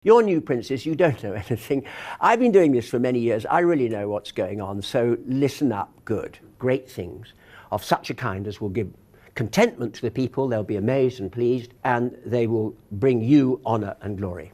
You're new princes, you don't know anything. I've been doing this for many years. I really know what's going on, so listen up good. Great things of such a kind as will give contentment to the people. They'll be amazed and pleased, and they will bring you honor and glory.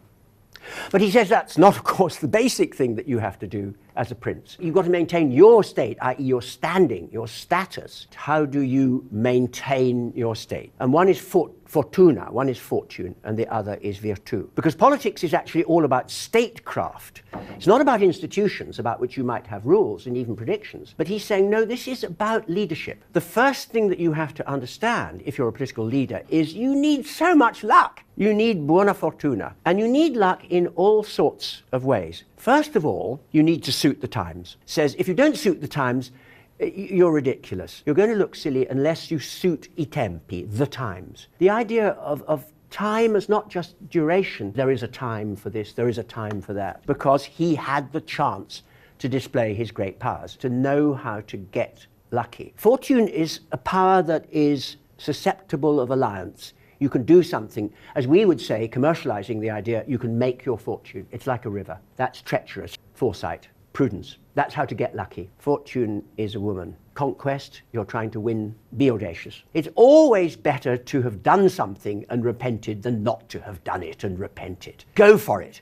But he says that's not, of course, the basic thing that you have to do as a prince. You've got to maintain your state, i.e. your standing, your status. How do you maintain your state? And one is fortuna, one is fortune, and the other is virtu. Because politics is actually all about statecraft. It's not about institutions about which you might have rules and even predictions. But he's saying, no, this is about leadership. The first thing that you have to understand if you're a political leader is you need so much luck. You need buona fortuna. And you need luck in all sorts of ways. First of all, you need to suit the times. It says if you don't suit the times, you're ridiculous. You're going to look silly unless you suit I tempi, the times. The idea of time as not just duration. There is a time for this, there is a time for that. Because he had the chance to display his great powers, to know how to get lucky. Fortune is a power that is susceptible of alliance. You can do something, as we would say, commercializing the idea, you can make your fortune. It's like a river. That's treacherous. Foresight, prudence. That's how to get lucky. Fortune is a woman. Conquest, you're trying to win, be audacious. It's always better to have done something and repented than not to have done it and repented. Go for it.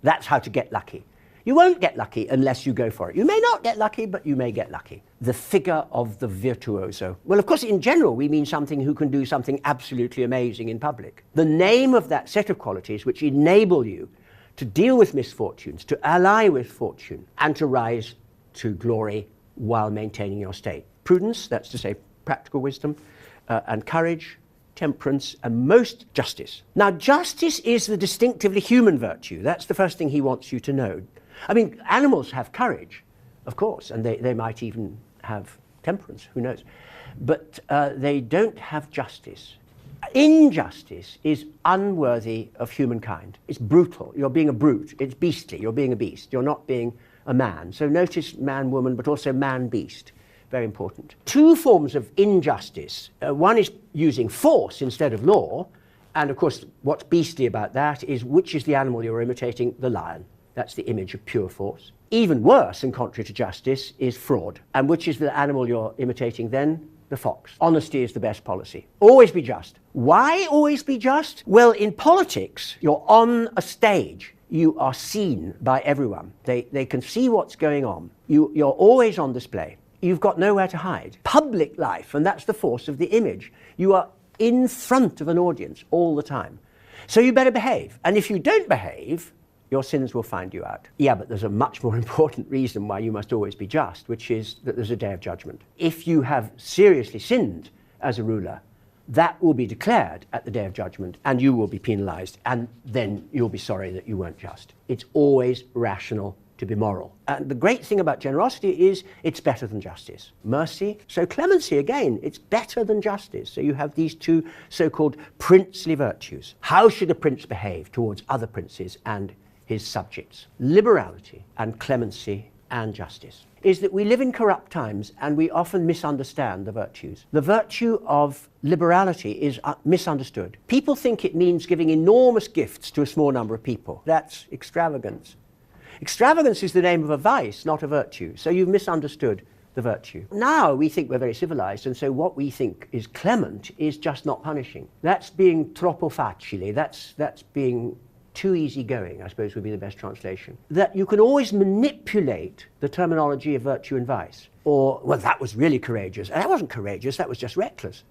That's how to get lucky. You won't get lucky unless you go for it. You may not get lucky, but you may get lucky. The figure of the virtuoso. Well, of course, in general, we mean something who can do something absolutely amazing in public. The name of that set of qualities which enable you to deal with misfortunes, to ally with fortune, and to rise to glory while maintaining your state. Prudence, that's to say practical wisdom, and courage, temperance, and most justice. Now, justice is the distinctively human virtue. That's the first thing he wants you to know. I mean, animals have courage, of course, and they might even have temperance, who knows. But they don't have justice. Injustice is unworthy of humankind. It's brutal. You're being a brute. It's beastly. You're being a beast. You're not being a man. So notice man, woman, but also man, beast. Very important. Two forms of injustice. One is using force instead of law. And of course, what's beastly about that is which is the animal you're imitating? The lion. That's the image of pure force. Even worse and contrary to justice is fraud. And which is the animal you're imitating then? The fox. Honesty is the best policy. Always be just. Why always be just? Well, in politics, you're on a stage. You are seen by everyone. They can see what's going on. You're always on display. You've got nowhere to hide. Public life, and that's the force of the image. You are in front of an audience all the time. So you better behave. And if you don't behave, your sins will find you out. Yeah, but there's a much more important reason why you must always be just, which is that there's a day of judgment. If you have seriously sinned as a ruler, that will be declared at the day of judgment, and you will be penalized, and then you'll be sorry that you weren't just. It's always rational to be moral. And the great thing about generosity is it's better than justice. Mercy, so clemency again, it's better than justice. So you have these two so-called princely virtues. How should a prince behave towards other princes and his subjects? Liberality and clemency and justice is that we live in corrupt times and we often misunderstand the virtues. The virtue of liberality is misunderstood. People think it means giving enormous gifts to a small number of people. That's extravagance. Extravagance is the name of a vice, not a virtue. So you've misunderstood the virtue. Now we think we're very civilized, and so what we think is clement is just not punishing. That's being troppo facile. That's being too easygoing, I suppose would be the best translation. That you can always manipulate the terminology of virtue and vice. Or, well, that was really courageous. And that wasn't courageous, that was just reckless.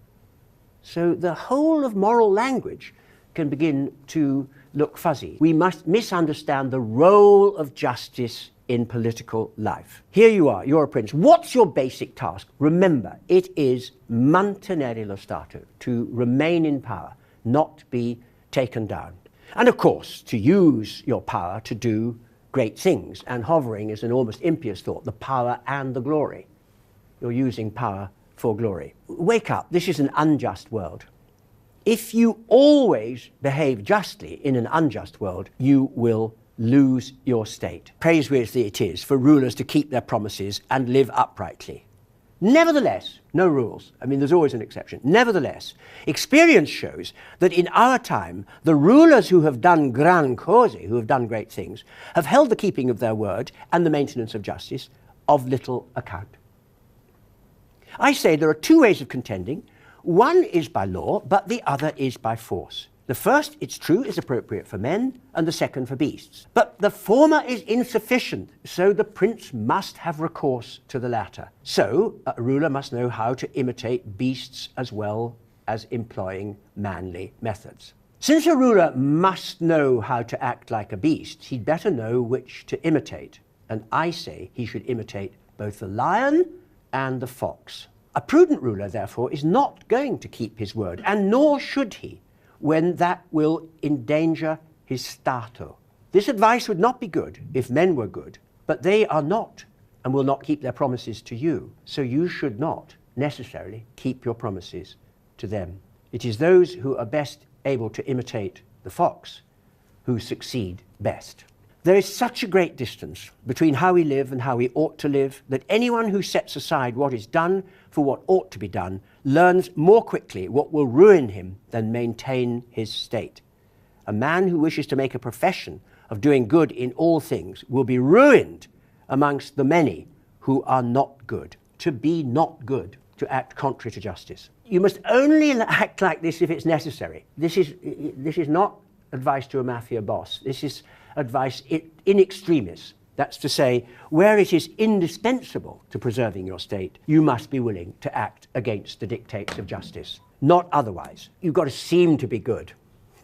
So the whole of moral language can begin to look fuzzy. We must misunderstand the role of justice in political life. Here you are, you're a prince. What's your basic task? Remember, it is mantenere lo Stato, to remain in power, not be taken down. And of course, to use your power to do great things. And hovering is an almost impious thought, the power and the glory. You're using power for glory. Wake up, this is an unjust world. If you always behave justly in an unjust world, you will lose your state. Praiseworthy it is for rulers to keep their promises and live uprightly. Nevertheless, no rules. I mean, there's always an exception. Nevertheless, experience shows that in our time, the rulers who have done gran cose, who have done great things, have held the keeping of their word and the maintenance of justice of little account. I say there are two ways of contending. One is by law, but the other is by force. The first, it's true, is appropriate for men, and the second for beasts. But the former is insufficient, so the prince must have recourse to the latter. So a ruler must know how to imitate beasts as well as employing manly methods. Since a ruler must know how to act like a beast, he'd better know which to imitate. And I say he should imitate both the lion and the fox. A prudent ruler, therefore, is not going to keep his word, and nor should he, when that will endanger his stato. This advice would not be good if men were good, but they are not and will not keep their promises to you, so you should not necessarily keep your promises to them. It is those who are best able to imitate the fox who succeed best. There is such a great distance between how we live and how we ought to live that anyone who sets aside what is done for what ought to be done learns more quickly what will ruin him than maintain his state. A man who wishes to make a profession of doing good in all things will be ruined amongst the many who are not good. To be not good, to act contrary to justice. You must only act like this if it's necessary. This is not advice to a mafia boss. This is advice in extremis. That's to say, where it is indispensable to preserving your state, you must be willing to act against the dictates of justice. Not otherwise. You've got to seem to be good.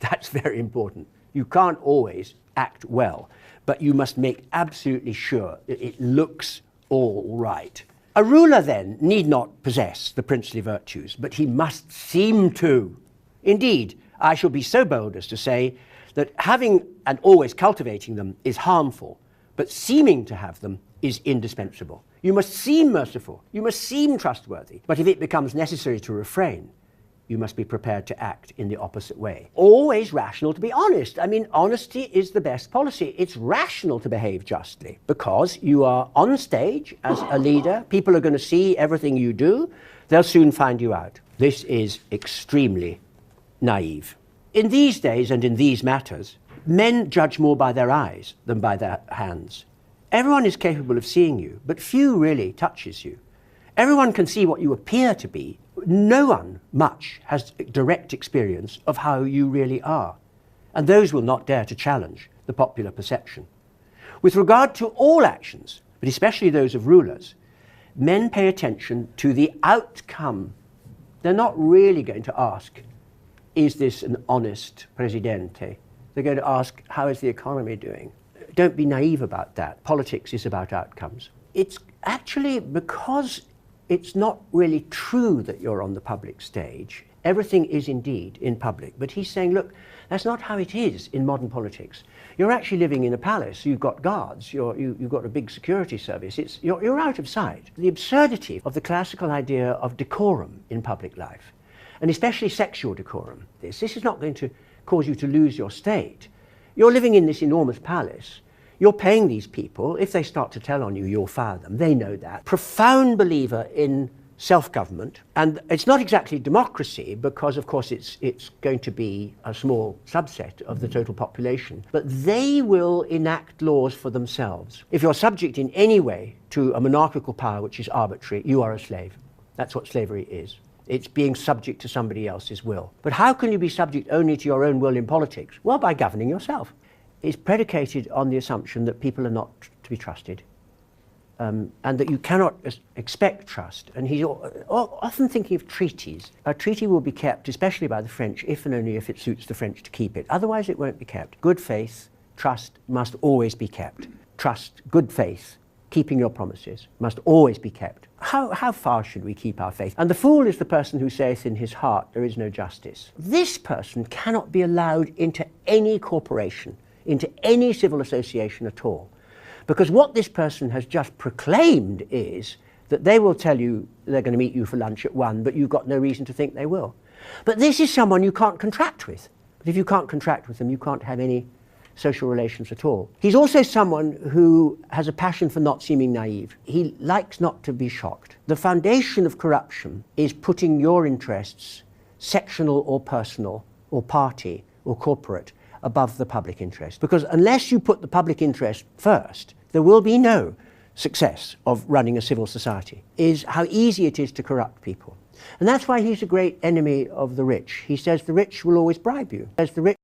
That's very important. You can't always act well, but you must make absolutely sure that it looks all right. A ruler, then, need not possess the princely virtues, but he must seem to. Indeed, I shall be so bold as to say that having and always cultivating them is harmful, but seeming to have them is indispensable. You must seem merciful, you must seem trustworthy, but if it becomes necessary to refrain, you must be prepared to act in the opposite way. Always rational to be honest. I mean, honesty is the best policy. It's rational to behave justly because you are on stage as a leader. People are going to see everything you do. They'll soon find you out. This is extremely naive. In these days and in these matters, men judge more by their eyes than by their hands. Everyone is capable of seeing you, but few really touches you. Everyone can see what you appear to be. No one much has direct experience of how you really are, and those will not dare to challenge the popular perception. With regard to all actions, but especially those of rulers, men pay attention to the outcome. They're not really going to ask, is this an honest presidente? They're going to ask, how is the economy doing? Don't be naive about that. Politics is about outcomes. It's actually because it's not really true that you're on the public stage. Everything is indeed in public. But he's saying, look, that's not how it is in modern politics. You're actually living in a palace. You've got guards. You've got a big security service. You're out of sight. The absurdity of the classical idea of decorum in public life, and especially sexual decorum. This is not going to cause you to lose your state. You're living in this enormous palace. You're paying these people. If they start to tell on you, you'll fire them. They know that. Profound believer in self-government. And it's not exactly democracy because, of course, it's going to be a small subset of the total population. But they will enact laws for themselves. If you're subject in any way to a monarchical power which is arbitrary, you are a slave. That's what slavery is. It's being subject to somebody else's will. But how can you be subject only to your own will in politics? Well, by governing yourself. It's predicated on the assumption that people are not to be trusted, and that you cannot expect trust. And he's often thinking of treaties. A treaty will be kept, especially by the French, if and only if it suits the French to keep it. Otherwise, it won't be kept. Good faith, trust must always be kept. Trust, good faith, keeping your promises must always be kept. How far should we keep our faith? And the fool is the person who saith in his heart, there is no justice. This person cannot be allowed into any corporation, into any civil association at all. Because what this person has just proclaimed is that they will tell you they're going to meet you for lunch at 1, but you've got no reason to think they will. But this is someone you can't contract with. But if you can't contract with them, you can't have any social relations at all. He's also someone who has a passion for not seeming naive. He likes not to be shocked. The foundation of corruption is putting your interests, sectional or personal or party or corporate, above the public interest. Because unless you put the public interest first, there will be no success of running a civil society, is how easy it is to corrupt people. And that's why he's a great enemy of the rich. He says the rich will always bribe you. As the rich